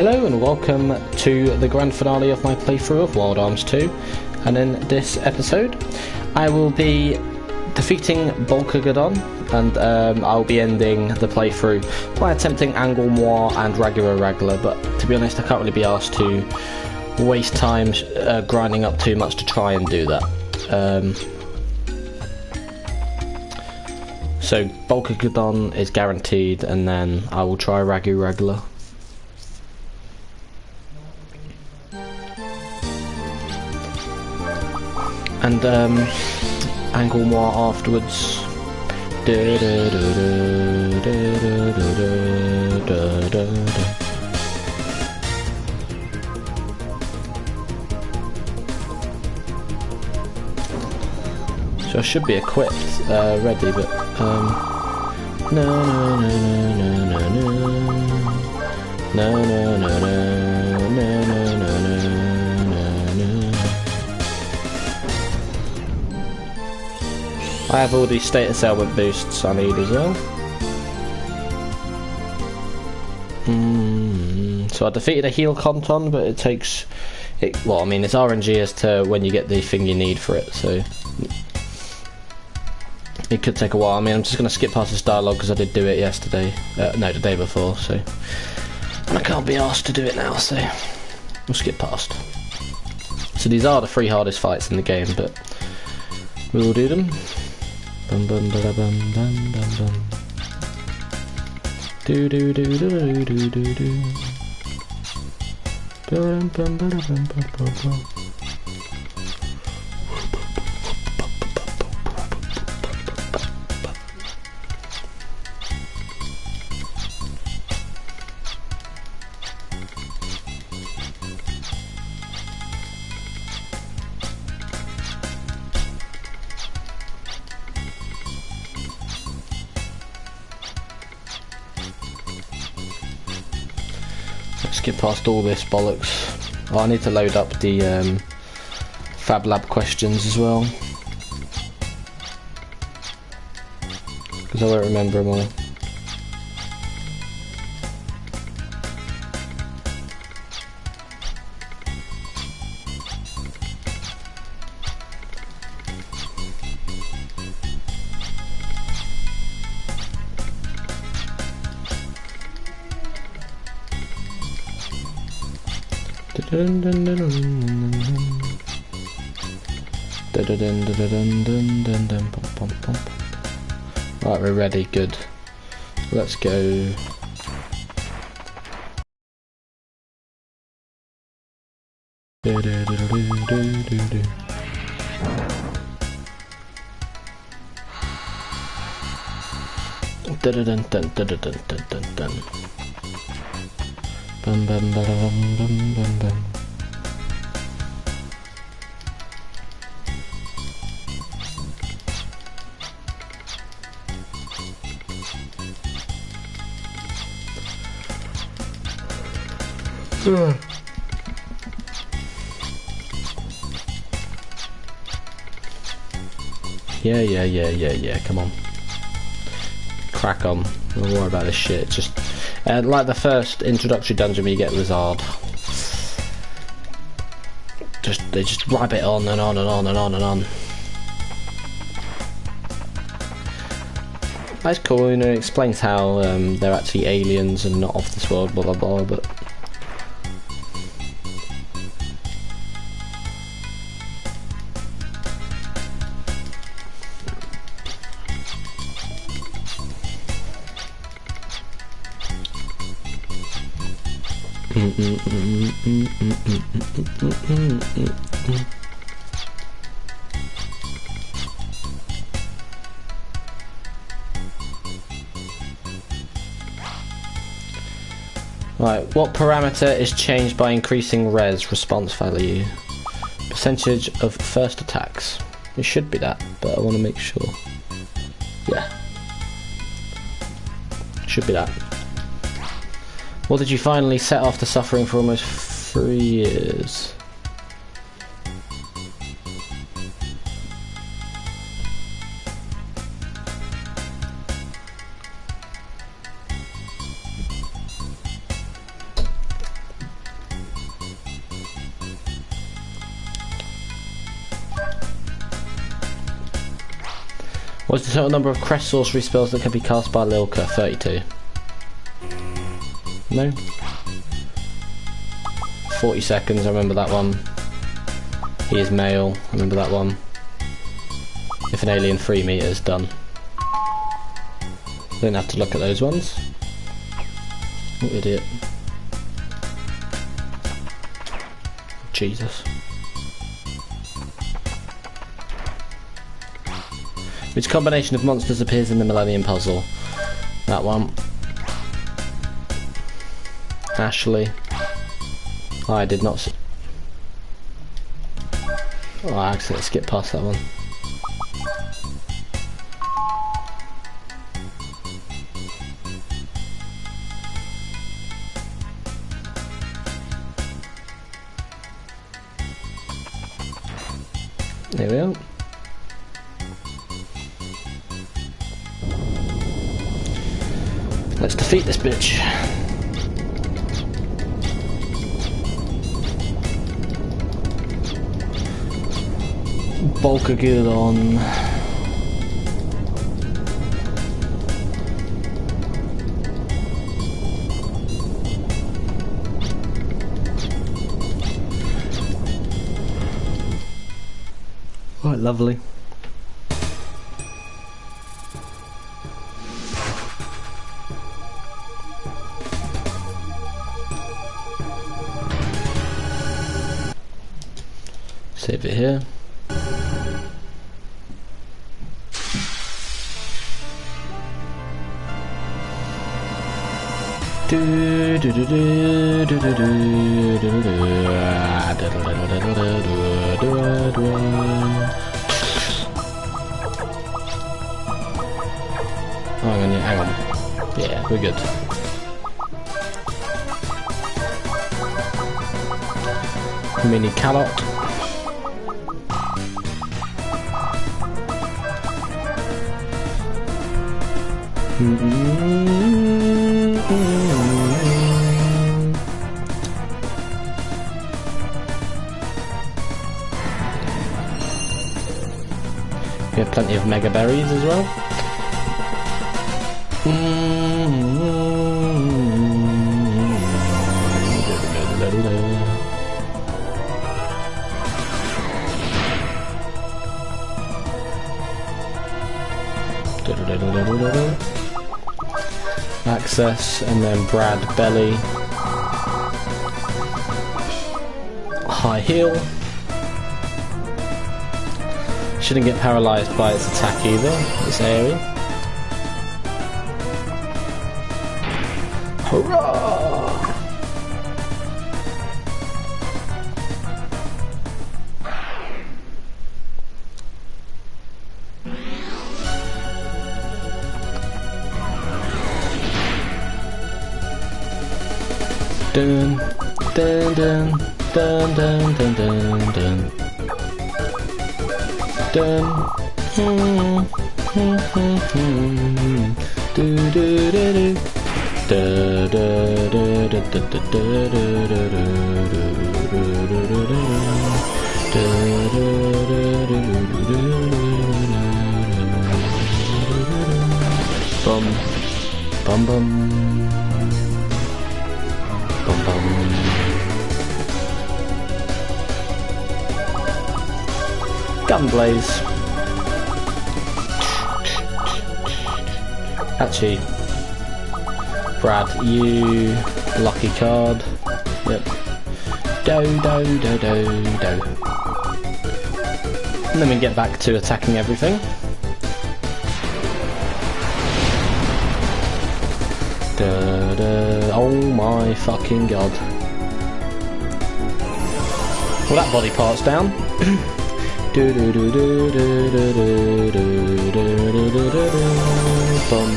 Hello and welcome to the grand finale of my playthrough of Wild Arms 2, and in this episode I will be defeating Bulkigidon, and I'll be ending the playthrough by attempting Angol, Mois and Ragla, but to be honest I can't really be asked to waste time grinding up too much to try and do that. So Bulkigidon is guaranteed, and then I will try Ragla. And Angol Mois afterwards. So I should be equipped, ready, but I have all these status ailment boosts I need as well. So I defeated a heal Conton, but it takes it. Well, I mean, it's RNG as to when you get the thing you need for it, so it could take a while. I mean, I'm just going to skip past this dialogue because I did do it yesterday. No, the day before. So, and I can't be asked to do it now, so we'll skip past. So these are the 3 hardest fights in the game, but we will do them. Bum bum ba bum bum bum bum. Do do do do do do do do. Bum bum ba bum bum bum bum. Skip past all this bollocks. Oh, I need to load up the Fab Lab questions as well, because I won't remember them all. Right, we're ready, good. Let's go. Bum bum ba bum bum bum bum. Yeah, come on. Crack on. Don't worry about this shit. It's just like the first introductory dungeon where you get Lizard. They just rabbit on and on and on and on and on. That's cool, you know, it explains how they're actually aliens and not off this world, blah blah blah, but right, what parameter is changed by increasing res response value? Percentage of first attacks. It should be that, but I want to make sure. Yeah. Should be that. What did you finally set after suffering for almost 3 years? What's the total number of crest sorcery spells that can be cast by Lilka? 32. No? 40 seconds, I remember that one. He is male, I remember that one. If an alien 3 meters, done. Don't have to look at those ones. What idiot. Jesus. Which combination of monsters appears in the Millennium Puzzle? That one. Ashley. I did not see. Oh, I accidentally skipped past that one. There we are. Let's defeat this bitch. Bulkigidon. Quite lovely. Save it here. Hang on. Yeah, we're good. Mini callot. We have plenty of mega berries as well. Access, and then Brad Belly. High heel. Shouldn't get paralysed by its attack either, this area. Hurrah! Dun dun dun dun dun dun dun dun dun. Do do do do. Da da da da da da bum bum bum. Gunblaze. Actually, Brad, you lucky card. Yep. Do do do do do. And then we get back to attacking everything. Da, da. Oh my fucking god. Well, that body part's down. Do do do do do do do do do do do. Boom.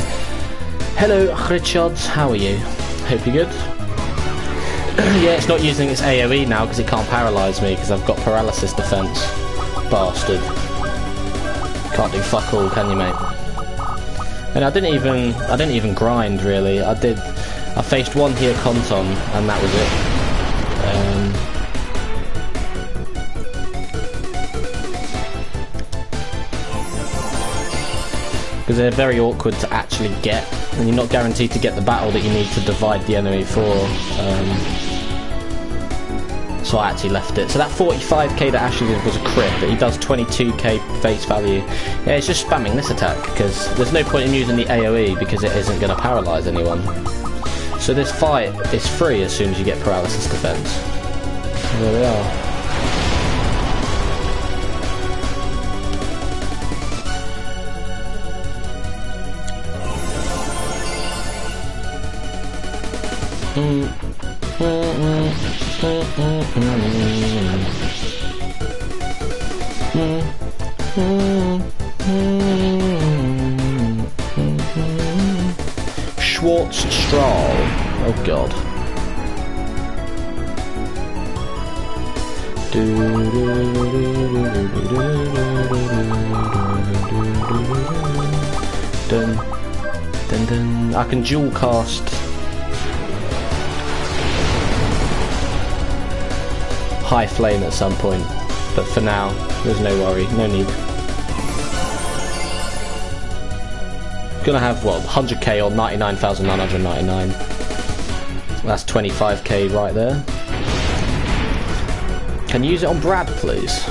Hello, Richard. How are you? Hope you're good. Yeah, it's not using its AoE now because it can't paralyse me because I've got paralysis defense. Bastard. Can't do fuck all, can you, mate? And I didn't even grind really. I faced one here Conton and that was it. because they're very awkward to actually get, and you're not guaranteed to get the battle that you need to divide the enemy for. So I actually left it. So that 45k that Ashley did was a crit, but he does 22k face value. Yeah, it's just spamming this attack, because there's no point in using the AoE, because it isn't going to paralyse anyone. So this fight is free as soon as you get paralysis defense. There we are. Schwartz Strahl. Oh god. Dun, dun, dun. I can dual cast High Flame at some point, but for now there's no worry, no need. Gonna have what, 100k or 99,999. That's 25k right there. Can you use it on Brad, please?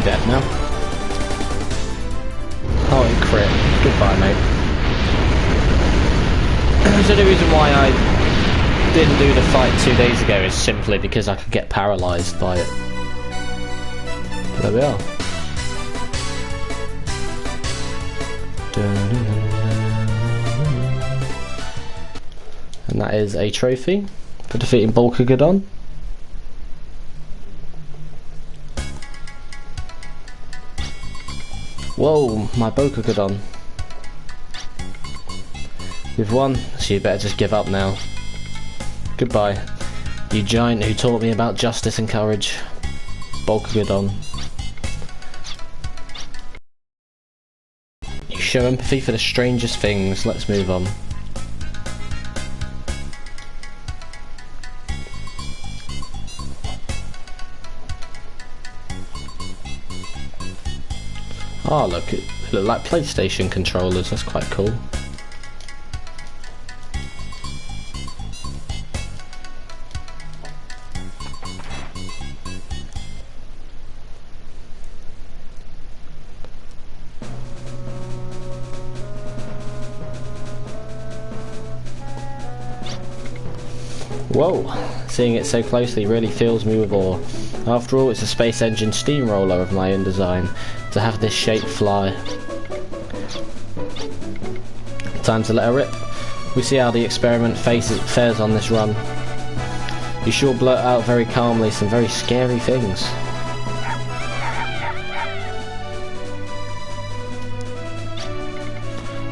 Dead now. Oh, it crit. Goodbye, mate. So the reason why I didn't do the fight 2 days ago is simply because I could get paralysed by it. There we are. And that is a trophy for defeating Bulkigidon. Whoa, my Bulkigidon. You've won, so you better just give up now. Goodbye, you giant who taught me about justice and courage. Bulkigidon. You show empathy for the strangest things. Let's move on. Oh look, they look like PlayStation controllers, that's quite cool. Whoa, seeing it so closely really fills me with awe. After all, it's a space engine steamroller of my own design. To have this shape fly. Time to let her rip. We see how the experiment fares on this run. You sure blurt out very calmly some very scary things.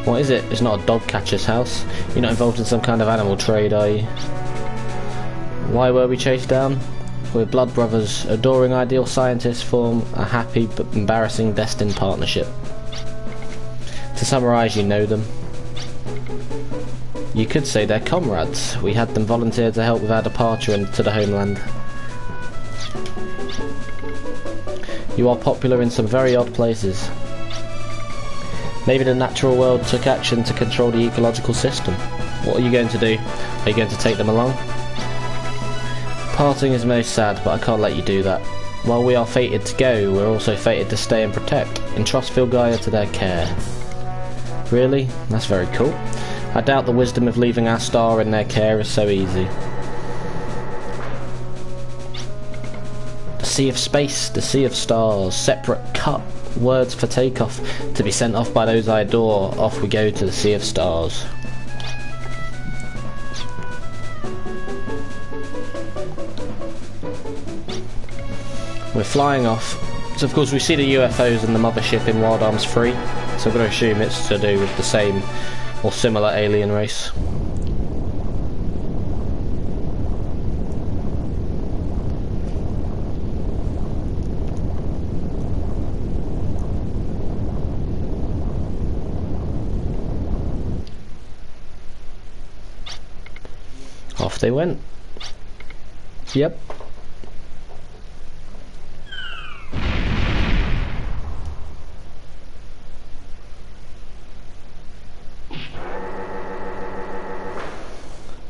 What is it? It's not a dog catcher's house. You're not involved in some kind of animal trade, are you? Why were we chased down? We're blood brothers. Adoring ideal scientists form a happy but embarrassing destined partnership. To summarise, you know them. You could say they're comrades. We had them volunteer to help with our departure into the homeland. You are popular in some very odd places. Maybe the natural world took action to control the ecological system. What are you going to do? Are you going to take them along? Parting is most sad, but I can't let you do that. While we are fated to go, we're also fated to stay and protect. Entrust Filgaia to their care. Really? That's very cool. I doubt the wisdom of leaving our star in their care is so easy. The Sea of Space, the Sea of Stars, separate cut, words for takeoff. To be sent off by those I adore, off we go to the Sea of Stars. We're flying off. So of course we see the UFOs and the mothership in Wild Arms 3, so I'm going to assume it's to do with the same or similar alien race. Off they went. Yep.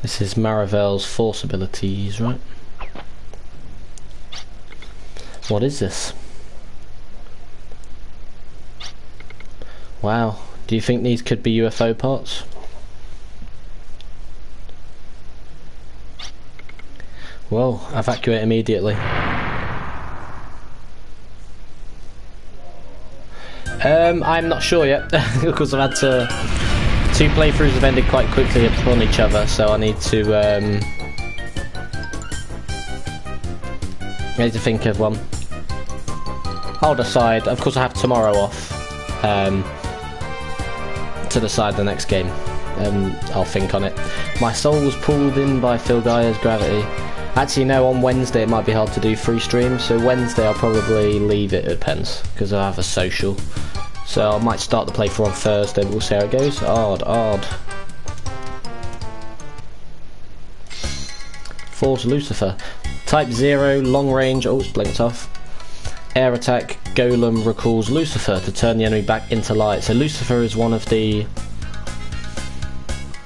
This is Maravel's force abilities, right? What is this? Wow, do you think these could be UFO parts? Well, evacuate immediately. I'm not sure yet, because I've had to... 2 playthroughs have ended quite quickly upon each other, so I need to think of one. I'll decide. Of course I have tomorrow off to decide the next game. I'll think on it. My soul was pulled in by Filgaia's gravity. Actually no, on Wednesday it might be hard to do 3 streams, so Wednesday I'll probably leave it, it depends, because I have a social. So I might start the playthrough on Thursday, but we'll see how it goes. Odd. Force Lucifer. Type 0, long range, oh it's blinked off. Air attack, Golem recalls Lucifer to turn the enemy back into light. So Lucifer is one of the...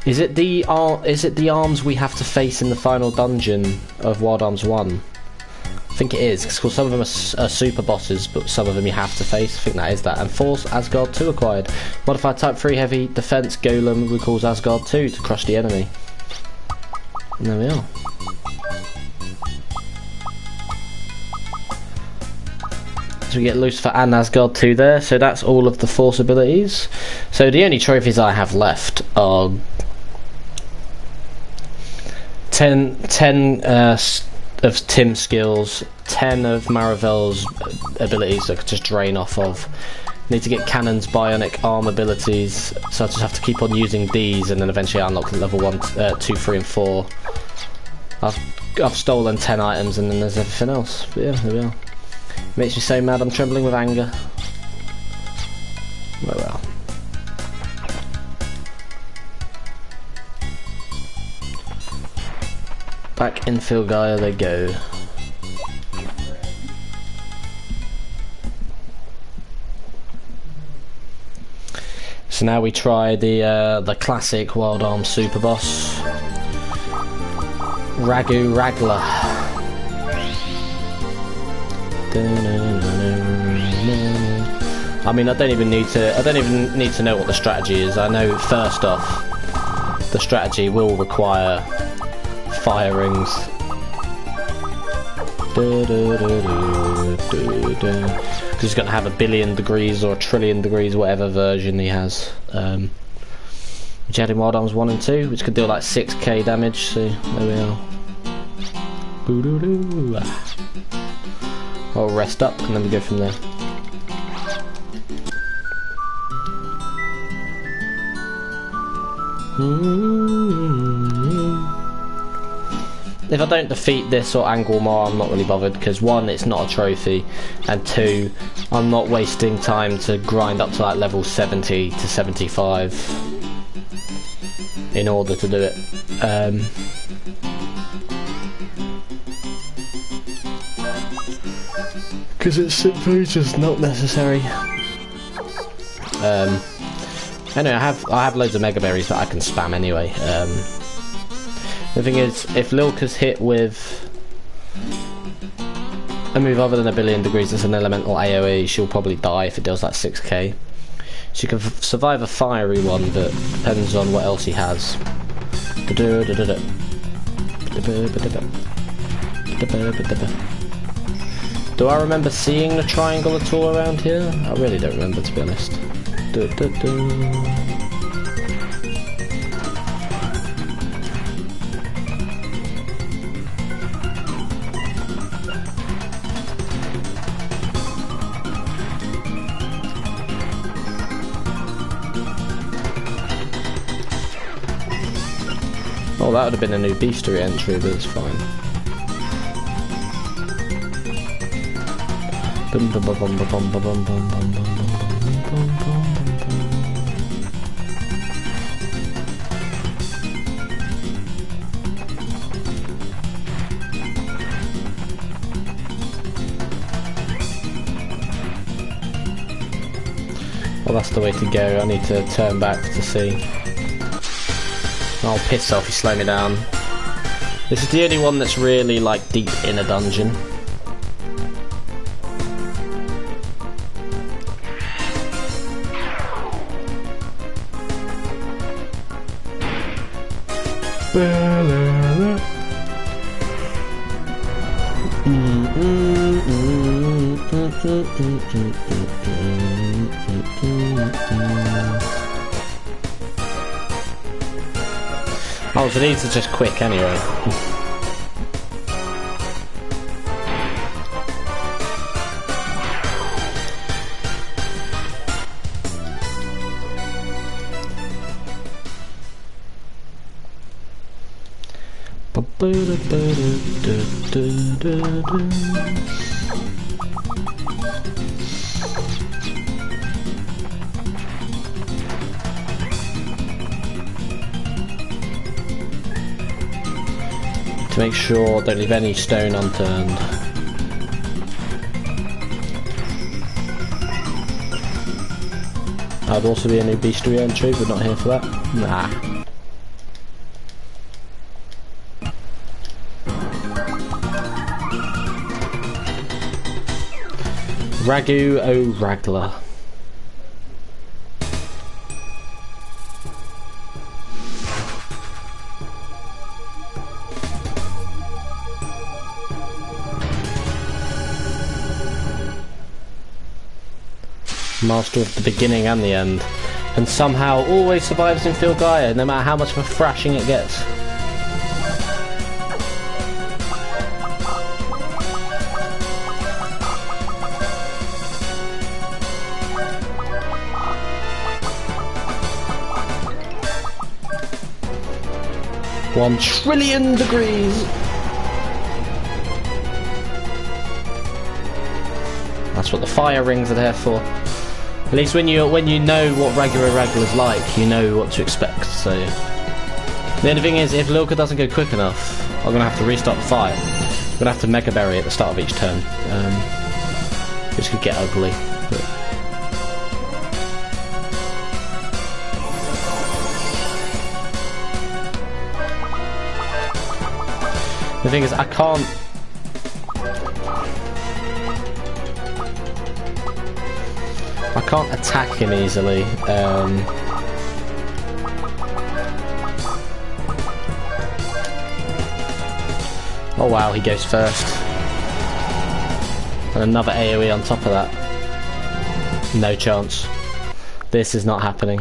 Is it the arms we have to face in the final dungeon of Wild Arms 1? I think it is, because some of them are super bosses, but some of them you have to face. I think that is that. And Force Asgard 2 acquired. Modified Type 3 Heavy Defense Golem recalls Asgard 2 to crush the enemy. And there we are. So we get Lucifer and Asgard 2 there, so that's all of the Force abilities. So the only trophies I have left are 10 of Tim's skills, 10 of Maravel's abilities that I could just drain off of. Need to get Cannon's bionic arm abilities, so I just have to keep on using these, and then eventually I'll unlock level 1, 2, 3 and 4. I've stolen 10 items, and then there's everything else. But yeah, there we are. Makes me so mad, I'm trembling with anger. Oh well. Back in Filgaia they go. So now we try the classic Wild Arms super boss, Ragu Ragla. I mean, I don't even need to know what the strategy is. I know first off, the strategy will require fire rings. Because he's going to have 1 billion degrees or 1 trillion degrees, whatever version he has. Which had in Wild Arms 1 and 2, which could deal like 6k damage. So there we are. I'll rest up and then we go from there. If I don't defeat this or Angol, I'm not really bothered, because 1, it's not a trophy, and 2, I'm not wasting time to grind up to like level 70 to 75 in order to do it. Because it's simply just not necessary. Anyway, I have loads of mega berries that I can spam anyway. The thing is, if Lilka's hit with I move other than a billion degrees as an elemental AoE, she'll probably die if it deals like 6k. She can survive a fiery one, but depends on what else he has. Do I remember seeing the triangle at all around here? I really don't remember, to be honest. Oh, that would have been a new bestiary entry, but it's fine. Well, that's the way to go. I need to turn back to see. Oh, piss off, you slow me down. This is the only one that's really, like, deep in a dungeon. Oh, so these are just quick anyway. To make sure don't leave any stone unturned. That'd also be a new bestiary entry, but not here for that. Nah. Ragu, oh Ragla. Master of the beginning and the end, and somehow always survives in Filgaia, no matter how much of a thrashing it gets. One trillion degrees. That's what the fire rings are there for. At least when you know what Ragla's like, you know what to expect. So the only thing is, if Lilka doesn't go quick enough, I'm gonna have to restart the fight. I'm gonna have to Mega Berry at the start of each turn, which could get ugly. But the thing is, I can't. I can't attack him easily. Oh wow, he goes first. And another AoE on top of that. No chance. This is not happening.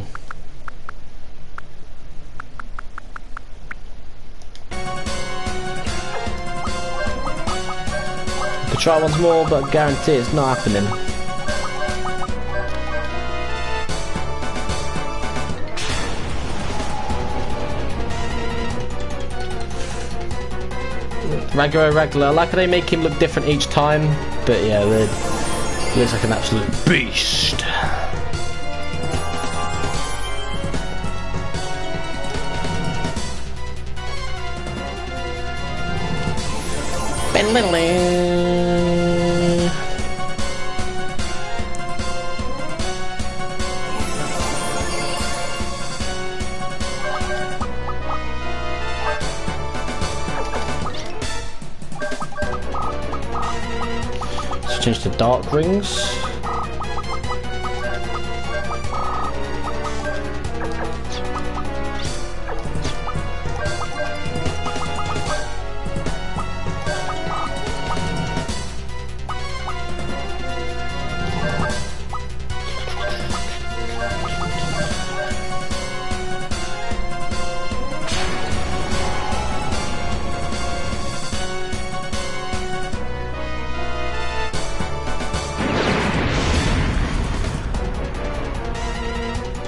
I could try once more, but I guarantee it's not happening. Ragla, I like how they make him look different each time, but yeah, he looks like an absolute beast. to change to dark rings.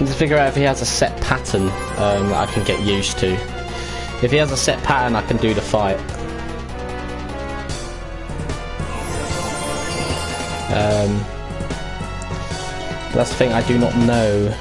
To figure out if he has a set pattern I can get used to. If he has a set pattern, I can do the fight. That's the thing, I do not know.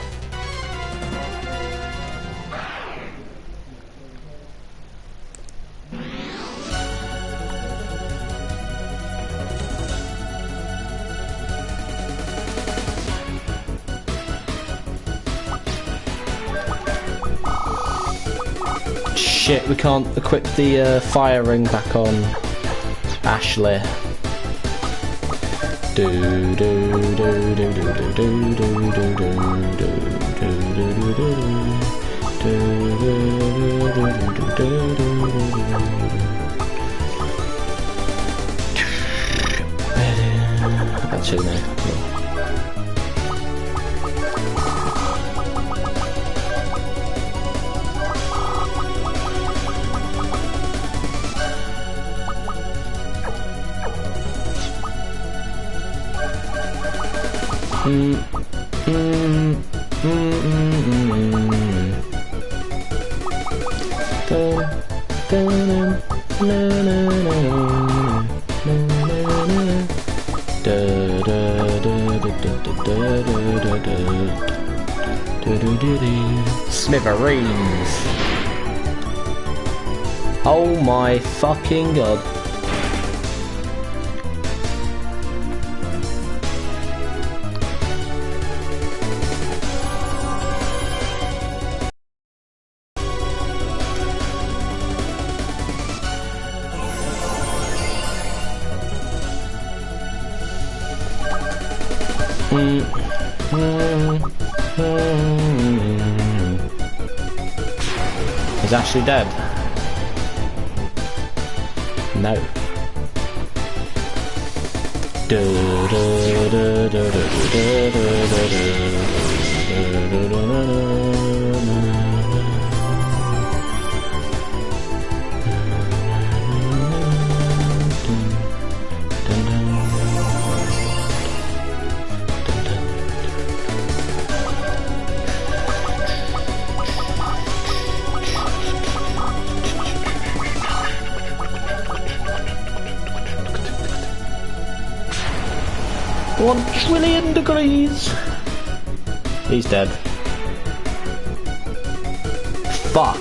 Shit, we can't equip the fire ring back on Ashley. Actually, no. Smithereens. Oh my fucking god. Is Ashley dead? No. One trillion degrees. He's dead. Fuck.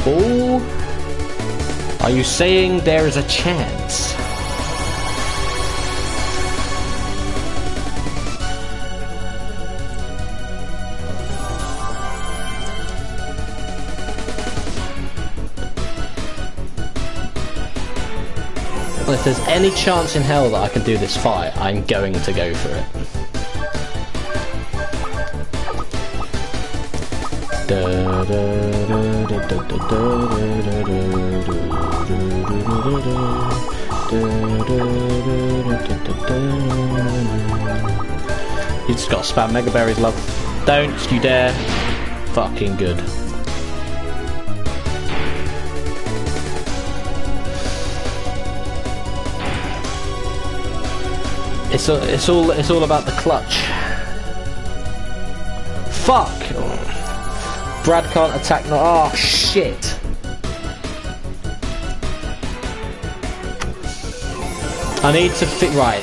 Oh, are you saying there is a chance? Well, if there's any chance in hell that I can do this fight, I'm going to go for it. You just gotta spam Mega Berries, love. Don't you dare. Fucking good. It's all about the clutch. Fuck! Brad can't attack. No, oh shit! I need to fit right.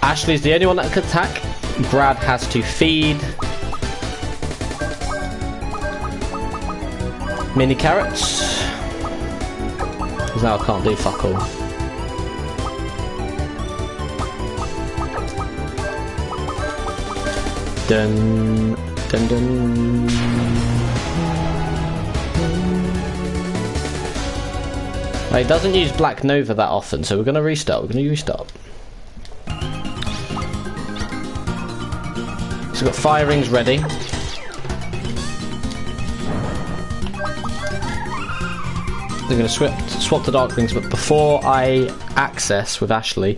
Ashley's the only one that can attack. Brad has to feed. Mini carrots. Because now I can't do fuck all. Dun, dun, dun. Well, it doesn't use Black Nova that often, so we're going to restart. So we've got fire rings ready. They're going to swap to dark rings, but before I access with Ashley,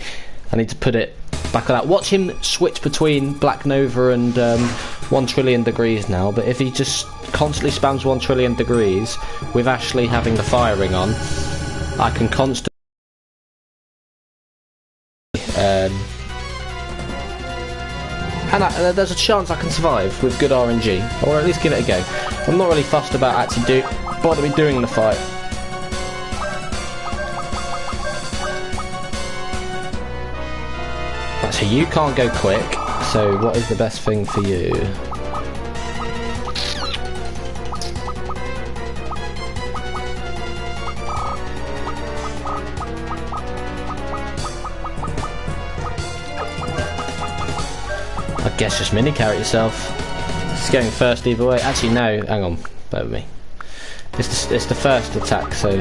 I need to put it back on that. Watch him switch between Black Nova and 1 trillion degrees now, but if he just constantly spams 1 trillion degrees with Ashley having the fire ring on, I can constantly and there's a chance I can survive with good RNG, or at least give it a go. I'm not really fussed about actually bother me doing the fight. So you can't go quick, so what is the best thing for you? I guess just mini carrot yourself. It's going first either way. Actually no, hang on, bear with me. It's the first attack, so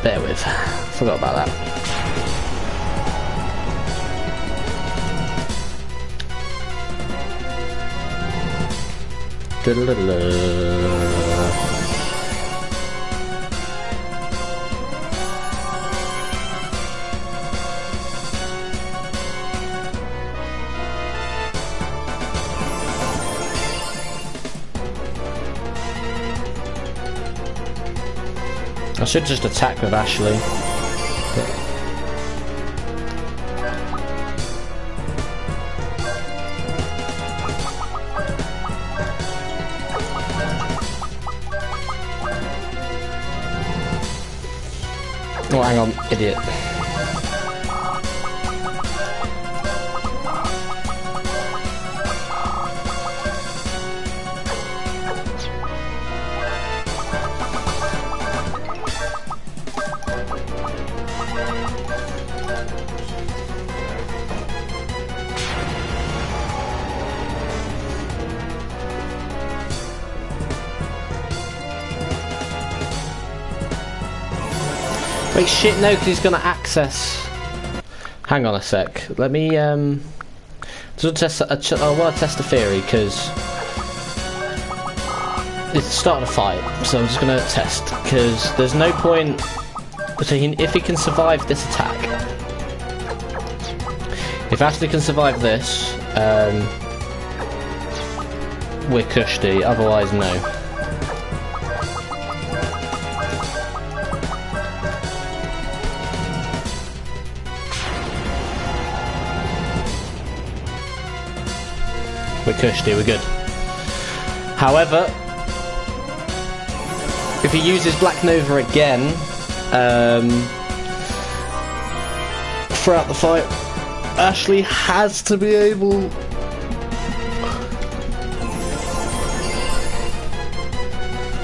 bear with. Forgot about that. I should just attack with Ashley. Oh, hang on, idiot. Wait, shit, no, because he's going to access. Hang on a sec. Let me, just test. I want to test the theory, because it's the start of the fight, so I'm just going to test, because there's no point. So if he can survive this attack, if Ashley can survive this, we're cushy, otherwise no. We're cushy, we're good. However, if he uses Black Nova again, throughout the fight, Ashley has to be able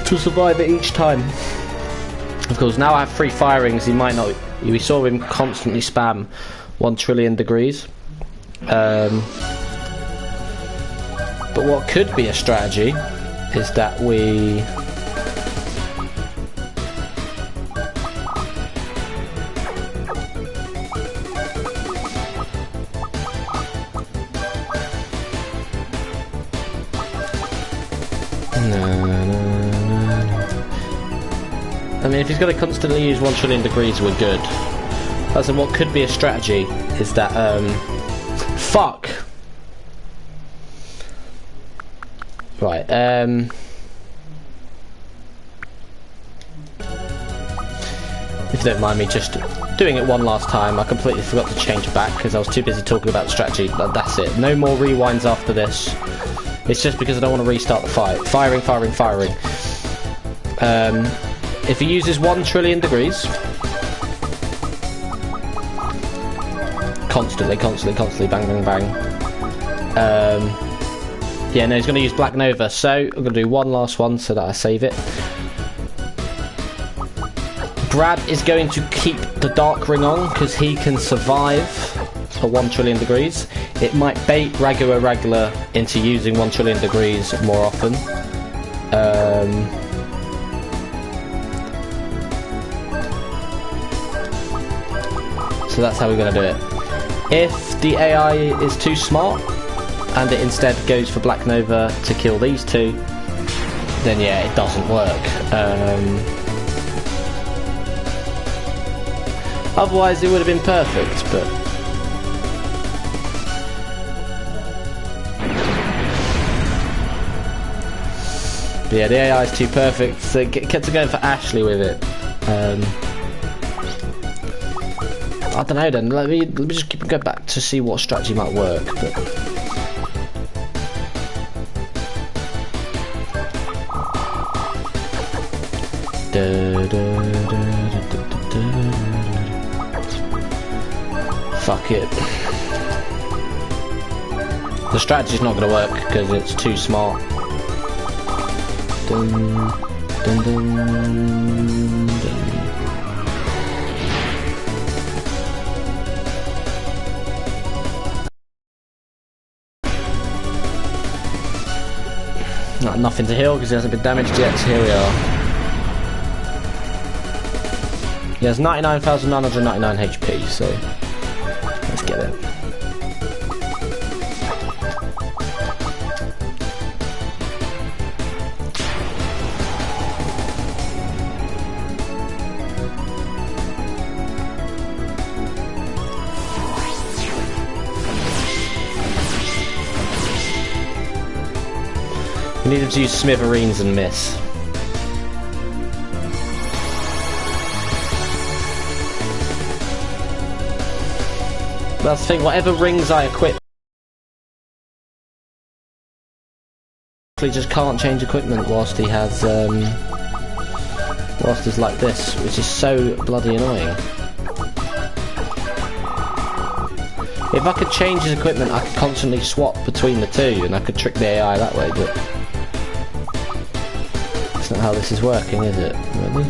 to survive it each time. Of course, now I have 3 fire rings, he might not. We saw him constantly spam 1 trillion degrees. But what could be a strategy is that we I mean, if he's going to constantly use 1 trillion degrees, we're good. So what could be a strategy is that fuck. Right, if you don't mind me just doing it one last time, I completely forgot to change it back because I was too busy talking about the strategy, but that's it. No more rewinds after this. It's just because I don't want to restart the fight. Firing, firing, firing. If he uses 1 trillion degrees, constantly, bang, bang, bang. Yeah, no, he's going to use Black Nova, so I'm going to do one last one so that I save it. Brad is going to keep the Dark Ring on because he can survive for 1 trillion degrees. It might bait Ragu or Ragla into using 1 trillion degrees more often. So that's how we're going to do it. If the AI is too smart and it instead goes for Black Nova to kill these two, then yeah, it doesn't work. Otherwise it would have been perfect, but yeah, the AI is too perfect, so kept going for Ashley with it. I don't know then, let me just go back to see what strategy might work. But fuck it. The strategy's not going to work because it's too smart. Dun, dun, dun, dun. Nothing to heal because he hasn't been damaged yet, so here we are. He has 99,999 HP, so let's get it. We need him to use Smithereens and miss. That's the thing, whatever rings I equip, he just can't change equipment whilst he has, whilst he's like this, which is so bloody annoying. If I could change his equipment, I could constantly swap between the two, and I could trick the AI that way, but that's not how this is working, is it? Really?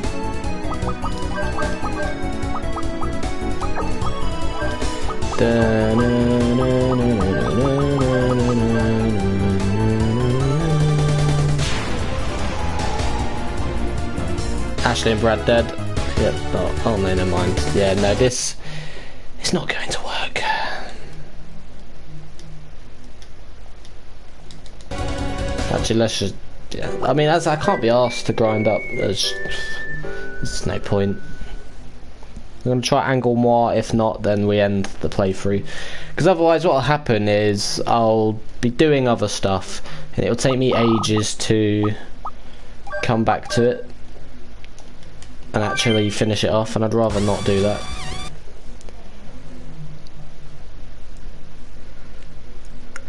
Ashley and Brad dead. Yep. Oh no, never mind. Yeah, no, this is not going to work. Actually, let's just. Yeah, I mean, as I can't be asked to grind up. There's no point. I'm going to try Angol Mois. If not, then we end the playthrough. Because otherwise what will happen is I'll be doing other stuff and it will take me ages to come back to it and actually finish it off, and I'd rather not do that.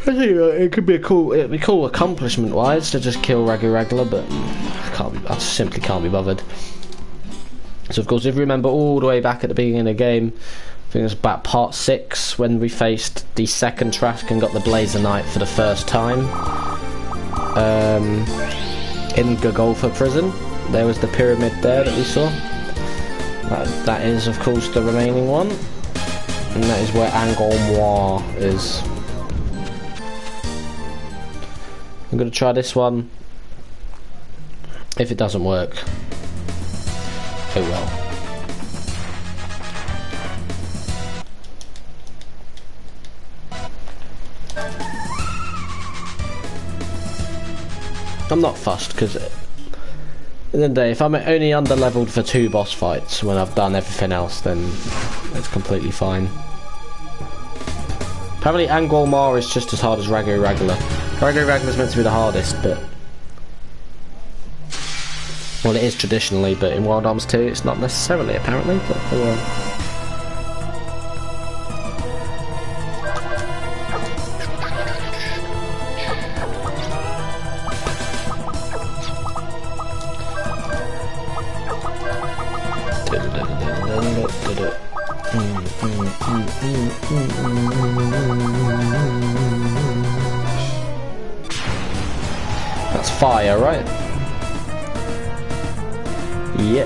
I think it could be it'd be cool accomplishment wise to just kill Ragu Ragla, but I simply can't be bothered. So of course, if you remember all the way back at the beginning of the game, I think it was about part 6 when we faced the second Trask and got the Blazer Knight for the first time in Gagolfa prison. There was the pyramid there that we saw. That is of course the remaining one, and that is where Angol Mois is. I'm going to try this one. If it doesn't work, oh well. I'm not fussed because at the end of the day, if I'm only under-leveled for 2 boss fights when I've done everything else, then it's completely fine. Apparently Angol Mois is just as hard as Ragu Ragla. Ragu Ragla is meant to be the hardest, but well, it is traditionally, but in Wild Arms 2 it's not necessarily, apparently, but oh well. That's fire, right? Yeah.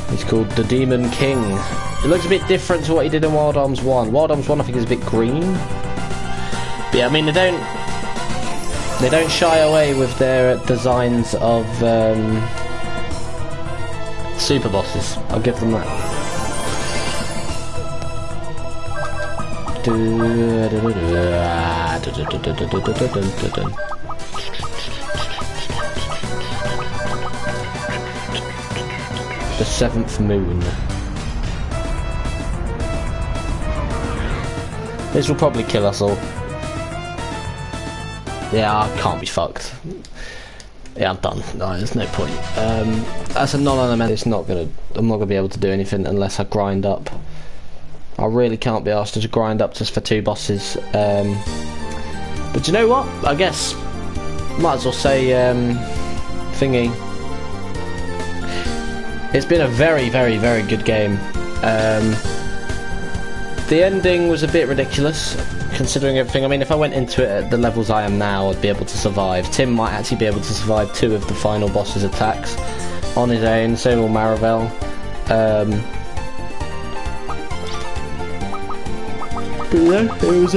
He's called the Demon King. It looks a bit different to what he did in Wild Arms 1. Wild Arms 1 I think is a bit green. But yeah, I mean they don't shy away with their designs of super bosses. I'll give them that. The 7th moon. This will probably kill us all. Yeah, I can't be fucked. Yeah, I'm done. No, there's no point. As a non-element, I'm not gonna be able to do anything unless I grind up. I really can't be asked to grind up just for 2 bosses. But you know what? I guess might as well say thingy. It's been a very good game. The ending was a bit ridiculous, considering everything. I mean, if I went into it at the levels I am now, I'd be able to survive. Tim might actually be able to survive 2 of the final boss's attacks on his own, so will Maravel. But yeah, it was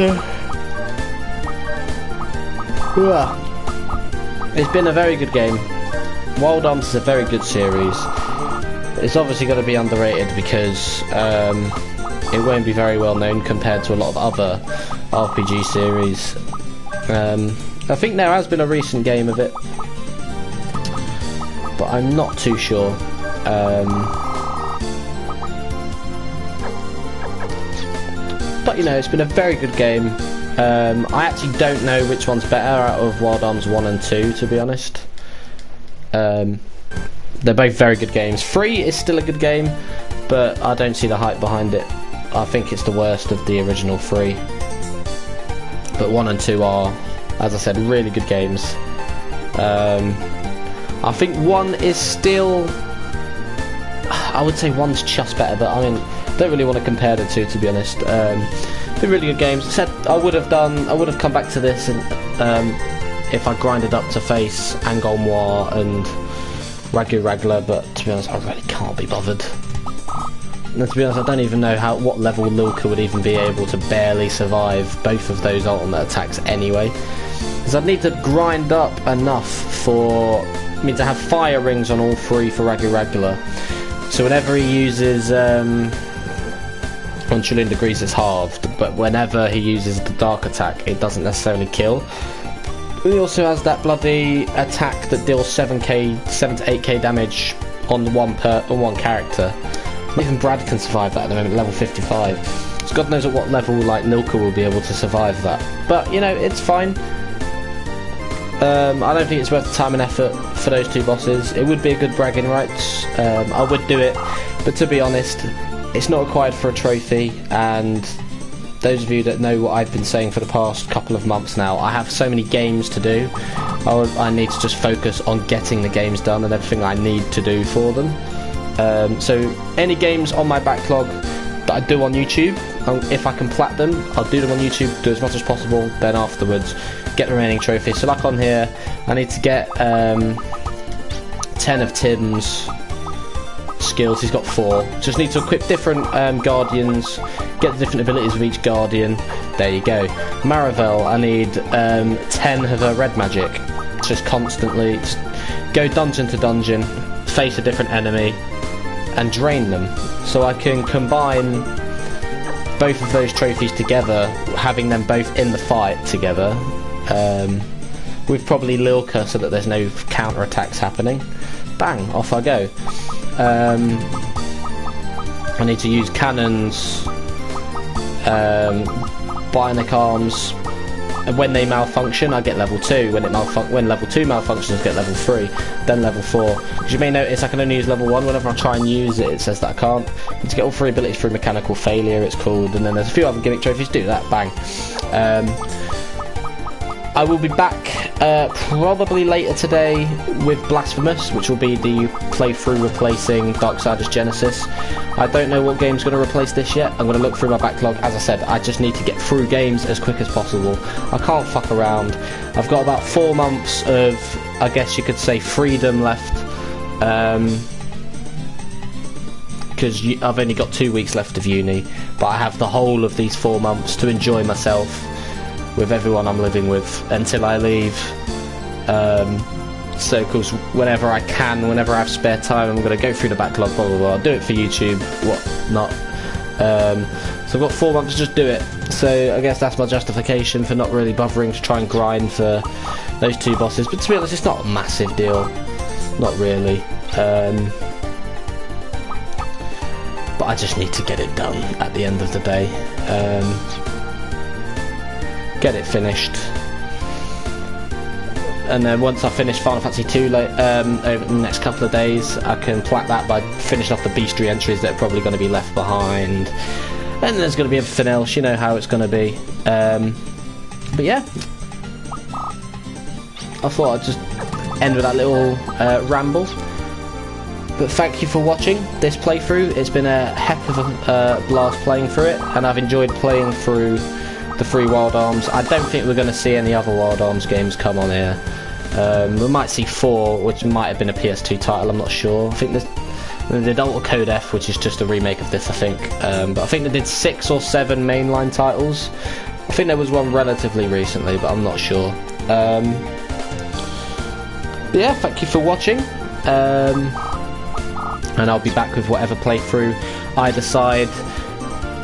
it's been a very good game. Wild Arms is a very good series. It's obviously going to be underrated because it won't be very well known compared to a lot of other RPG series. I think there has been a recent game of it, but I'm not too sure. But you know, it's been a very good game. I actually don't know which one's better out of Wild Arms 1 and 2, to be honest. They're both very good games. 3 is still a good game, but I don't see the hype behind it. I think it's the worst of the original 3. But 1 and 2 are, as I said, really good games. I think 1 is still... I would say 1's just better, but I mean, don't really want to compare the 2, to be honest. They're really good games. Said I would have come back to this and if I grinded up to face Angol, Mois and Ragu, Ragla, but to be honest, I really can't be bothered. And to be honest, I don't even know what level Lilka would even be able to barely survive both of those ultimate attacks anyway. Because I'd need to grind up enough for me to have fire rings on all 3 for Ragu, Ragla. So whenever he uses on Trillion Degrees it's halved, but whenever he uses the dark attack it doesn't necessarily kill. He also has that bloody attack that deals 7 to 8k damage on one character. Even Brad can survive that at the moment, level 55. So God knows at what level like Nilka will be able to survive that. But you know, it's fine. I don't think it's worth the time and effort for those 2 bosses. It would be a good bragging rights. I would do it, but to be honest, it's not required for a trophy. And those of you that know what I've been saying for the past couple of months now, I have so many games to do. I need to just focus on getting the games done and everything I need to do for them. So any games on my backlog that I do on YouTube, if I can plat them, I'll do them on YouTube, do as much as possible, then afterwards get the remaining trophies. So like on here, I need to get 10 of Tim's skills. He's got 4. Just need to equip different guardians, get the different abilities of each guardian. There you go. Maravel, I need 10 of her red magic. Just constantly go dungeon to dungeon, face a different enemy and drain them, so I can combine both of those trophies together, having them both in the fight together, with probably Lilka so that there's no counter attacks happening. Bang, off I go. I need to use cannons, bionic arms, and when they malfunction I get level 2. When level 2 malfunctions I get level 3, then level 4. Because you may notice I can only use level 1. Whenever I try and use it, it says that I can't. I need to get all 3 abilities through mechanical failure, it's called, and then there's a few other gimmick trophies. Do that, bang. I will be back probably later today with Blasphemous, which will be the playthrough replacing Darksiders Genesis. I don't know what game's going to replace this yet. I'm going to look through my backlog. As I said, I just need to get through games as quick as possible. I can't fuck around. I've got about 4 months of, I guess you could say, freedom left. Because I've only got 2 weeks left of uni, but I have the whole of these 4 months to enjoy myself with everyone I'm living with until I leave. So of course, whenever I can, whenever I have spare time, I'm going to go through the backlog, blah blah blah. I'll do it for YouTube, what not. So I've got 4 months to just do it. So I guess that's my justification for not really bothering to try and grind for those 2 bosses. But to be honest, it's not a massive deal, not really. But I just need to get it done at the end of the day. Get it finished, and then once I finish Final Fantasy 2 over the next couple of days, I can plaque that by finishing off the beastry entries that are probably going to be left behind, and there's going to be everything else. You know how it's going to be. But yeah, I thought I'd just end with that little ramble. But thank you for watching this playthrough. It's been a heck of a blast playing through it, and I've enjoyed playing through the 3 Wild Arms. I don't think we're going to see any other Wild Arms games come on here. We might see 4, which might have been a PS2 title, I'm not sure. I think they did Ultra Code F, which is just a remake of this, I think. But I think they did 6 or 7 mainline titles. I think there was one relatively recently, but I'm not sure. But yeah, thank you for watching. And I'll be back with whatever playthrough I decide.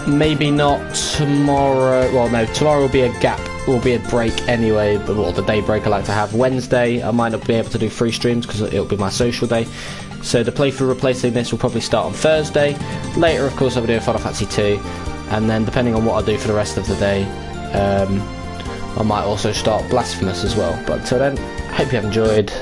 Maybe not tomorrow. Well, no, tomorrow will be a gap, will be a break anyway. But well, the day break I like to have. Wednesday, I might not be able to do 3 streams because it'll be my social day. So the playthrough replacing this will probably start on Thursday. Later, of course, I'll be doing Final Fantasy 2, and then depending on what I do for the rest of the day, I might also start Blasphemous as well. But until then, hope you have enjoyed.